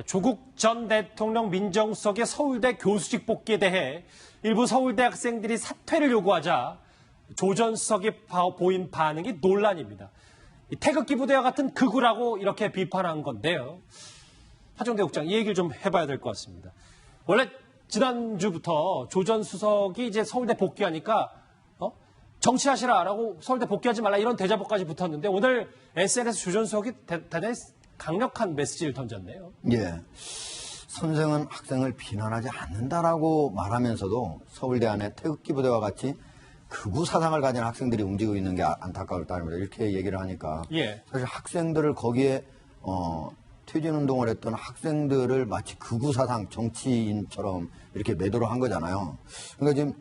조국 전 대통령 민정수석의 서울대 교수직 복귀에 대해 일부 서울대 학생들이 사퇴를 요구하자 조 전 수석이 보인 반응이 논란입니다. 태극기 부대와 같은 극우라고 이렇게 비판한 건데요. 하정대 국장, 이 얘기를 좀 해봐야 될 것 같습니다. 원래 지난주부터 조 전 수석이 이제 서울대 복귀하니까 정치하시라라고 서울대 복귀하지 말라 이런 대자보까지 붙었는데 오늘 SNS 조 전 수석이 대단히 강력한 메시지를 던졌네요. 예. 선생은 학생을 비난하지 않는다라고 말하면서도 서울대 안에 태극기 부대와 같이 극우 사상을 가진 학생들이 움직이고 있는 게 안타까울 따름이다. 이렇게 얘기를 하니까 예. 사실 학생들을 거기에 퇴진운동을 했던 학생들을 마치 극우 사상 정치인처럼 이렇게 매도를 한 거잖아요. 그러니까 지금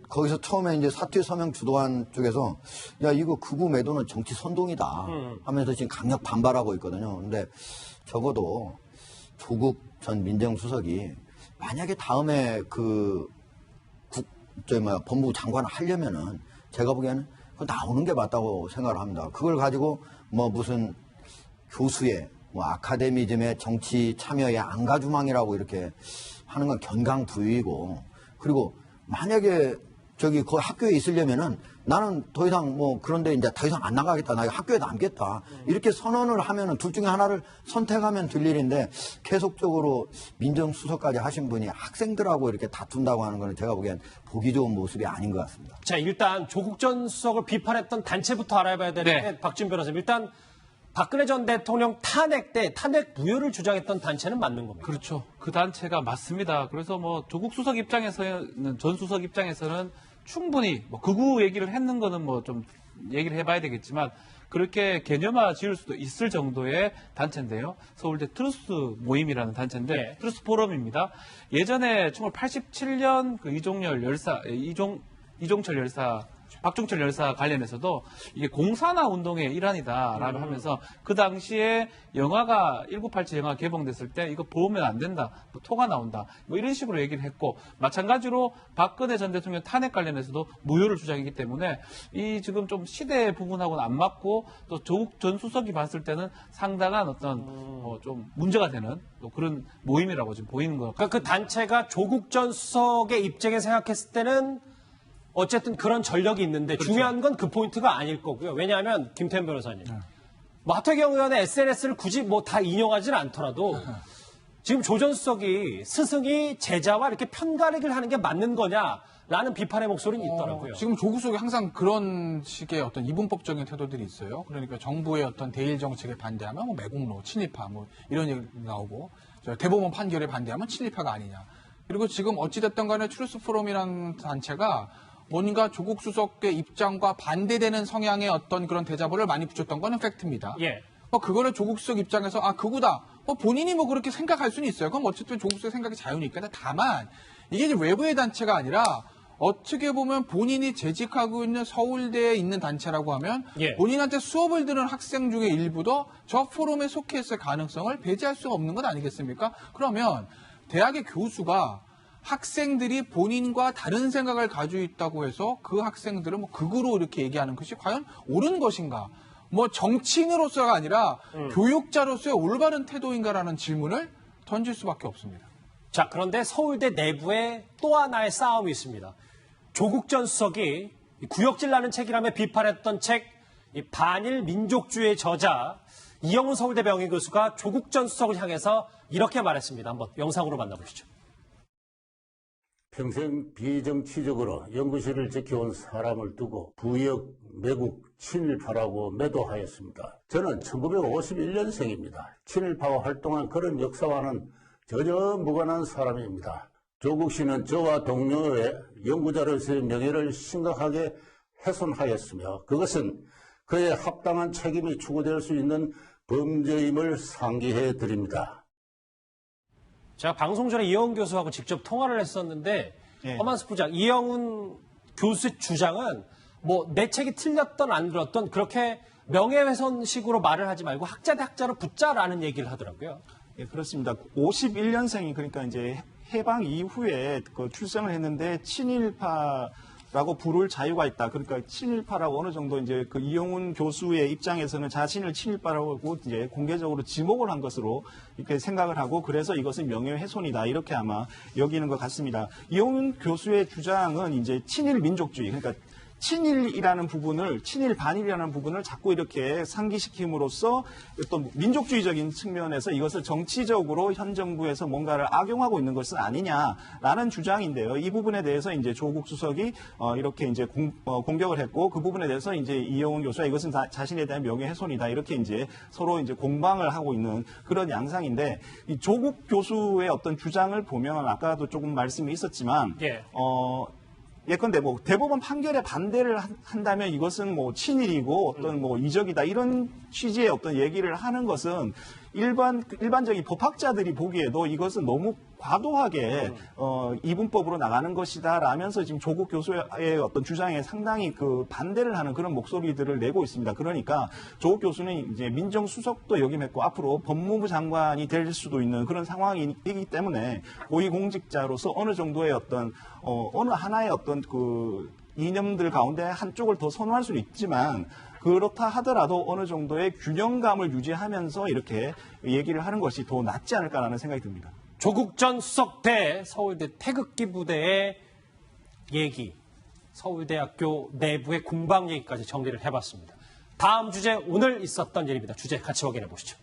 거기서 처음에 이제 사퇴 서명 주도한 쪽에서 야, 이거 극우 매도는 정치 선동이다 하면서 지금 강력 반발하고 있거든요. 근데 적어도 조국 전 민정수석이 만약에 다음에 법무부 장관을 하려면은 제가 보기에는 나오는 게 맞다고 생각을 합니다. 그걸 가지고 무슨 교수의 아카데미즘의 정치 참여의 안가주망이라고 이렇게 하는 건 견강부유이고, 그리고 만약에 그 학교에 있으려면은 나는 더 이상 그런데 이제 더 이상 안 나가겠다. 나 학교에 남겠다. 이렇게 선언을 하면은 둘 중에 하나를 선택하면 될 일인데 계속적으로 민정수석까지 하신 분이 학생들하고 이렇게 다툰다고 하는 거는 제가 보기엔 보기 좋은 모습이 아닌 것 같습니다. 자, 일단 조국 전 수석을 비판했던 단체부터 알아봐야 되는데 네. 박지훈 변호사님, 일단 박근혜 전 대통령 탄핵 때 탄핵 무효를 주장했던 단체는 맞는 겁니다. 그렇죠. 그 단체가 맞습니다. 그래서 조국 수석 입장에서는, 전 수석 입장에서는 충분히 극우 얘기를 했는 거는 좀 얘기를 해봐야 되겠지만 그렇게 개념화 지을 수도 있을 정도의 단체인데요. 서울대 트루스 모임이라는 단체인데 네. 트루스 포럼입니다. 예전에 1987년 이종철 열사 박종철 열사 관련해서도 이게 공산화 운동의 일환이다라고 하면서 그 당시에 영화가 1987 영화 개봉됐을 때 이거 보면 안 된다, 토가 나온다, 이런 식으로 얘기를 했고 마찬가지로 박근혜 전 대통령 탄핵 관련해서도 무효를 주장했기 때문에 이 지금 좀 시대 부분하고는 안 맞고 또 조국 전 수석이 봤을 때는 상당한 어떤 좀 문제가 되는 또 그런 모임이라고 지금 보이는 것 같아요. 그러니까 그 단체가 조국 전 수석의 입장에 생각했을 때는 어쨌든 그런 전력이 있는데 그렇죠. 중요한 건 그 포인트가 아닐 거고요. 왜냐하면 김태현 변호사님, 하태경 의원의 SNS를 굳이 다 인용하지는 않더라도 지금 조 전 수석이 스승이 제자와 이렇게 편가르기를 하는 게 맞는 거냐라는 비판의 목소리는 있더라고요. 지금 조국 수석이 항상 그런 식의 어떤 이분법적인 태도들이 있어요. 그러니까 정부의 어떤 대일 정책에 반대하면 매국노, 친일파 이런 얘기 나오고 대법원 판결에 반대하면 친일파가 아니냐. 그리고 지금 어찌됐든 간에 트루스 포럼이라는 단체가 뭔가 조국 수석의 입장과 반대되는 성향의 어떤 그런 대자보를 많이 붙였던 거는 팩트입니다. 예. 그거를 조국 수석 입장에서 극우다. 본인이 그렇게 생각할 수는 있어요. 그럼 어쨌든 조국 수석 생각이 자유니까. 다만 이게 이제 외부의 단체가 아니라 어떻게 보면 본인이 재직하고 있는 서울대에 있는 단체라고 하면 예. 본인한테 수업을 들은 학생 중에 일부도 저 포럼에 속해 있을 가능성을 배제할 수가 없는 것 아니겠습니까? 그러면 대학의 교수가 학생들이 본인과 다른 생각을 가지고 있다고 해서 그 학생들은 극우로 이렇게 얘기하는 것이 과연 옳은 것인가? 정치인으로서가 아니라 교육자로서의 올바른 태도인가라는 질문을 던질 수밖에 없습니다. 자, 그런데 서울대 내부에 또 하나의 싸움이 있습니다. 조국 전 수석이 구역질나는 책이라며 비판했던 책 반일 민족주의 저자 이영훈 서울대 명예교수가 조국 전 수석을 향해서 이렇게 말했습니다. 한번 영상으로 만나보시죠. 평생 비정치적으로 연구실을 지켜온 사람을 두고 부역, 매국, 친일파라고 매도하였습니다. 저는 1951년생입니다. 친일파와 활동한 그런 역사와는 전혀 무관한 사람입니다. 조국 씨는 저와 동료의 연구자로서의 명예를 심각하게 훼손하였으며 그것은 그의 합당한 책임이 추구될 수 있는 범죄임을 상기해 드립니다. 제가 방송 전에 이영훈 교수하고 직접 통화를 했었는데 허만수 부장, 이영훈 교수의 주장은 내 책이 틀렸던 안 들었던 그렇게 명예훼손식으로 말을 하지 말고 학자 대 학자로 붙자라는 얘기를 하더라고요. 예, 그렇습니다. 51년생이 그러니까 이제 해방 이후에 출생을 했는데 친일파 라고 부를 자유가 있다. 그러니까 친일파라고 어느 정도 이제 그 이용훈 교수의 입장에서는 자신을 친일파라고 이제 공개적으로 지목을 한 것으로 이렇게 생각을 하고 그래서 이것은 명예훼손이다. 이렇게 아마 여기는 것 같습니다. 이용훈 교수의 주장은 이제 친일 민족주의, 그러니까 친일이라는 부분을, 친일 반일이라는 부분을 자꾸 이렇게 상기시킴으로써 어떤 민족주의적인 측면에서 이것을 정치적으로 현 정부에서 뭔가를 악용하고 있는 것은 아니냐라는 주장인데요. 이 부분에 대해서 이제 조국 수석이 이렇게 이제 공격을 했고 그 부분에 대해서 이제 이용훈 교수가 이것은 자신에 대한 명예훼손이다. 이렇게 이제 서로 이제 공방을 하고 있는 그런 양상인데 이 조국 교수의 어떤 주장을 보면 아까도 조금 말씀이 있었지만 예컨대 뭐 대법원 판결에 반대를 한다면 이것은 뭐 친일이고 어떤 뭐 이적이다 이런 취지의 어떤 얘기를 하는 것은 일반적인 법학자들이 보기에도 이것은 너무 과도하게 이분법으로 나가는 것이다 라면서 지금 조국 교수의 어떤 주장에 상당히 그 반대를 하는 그런 목소리들을 내고 있습니다. 그러니까 조국 교수는 이제 민정수석도 역임했고 앞으로 법무부 장관이 될 수도 있는 그런 상황이기 때문에 고위공직자로서 어느 정도의 어떤 어느 하나의 어떤 그 이념들 가운데 한쪽을 더 선호할 수는 있지만 그렇다 하더라도 어느 정도의 균형감을 유지하면서 이렇게 얘기를 하는 것이 더 낫지 않을까라는 생각이 듭니다. 조국 전 수석 대 서울대 태극기 부대의 얘기, 서울대학교 내부의 공방 얘기까지 정리를 해봤습니다. 다음 주제 오늘 있었던 일입니다. 주제 같이 확인해 보시죠.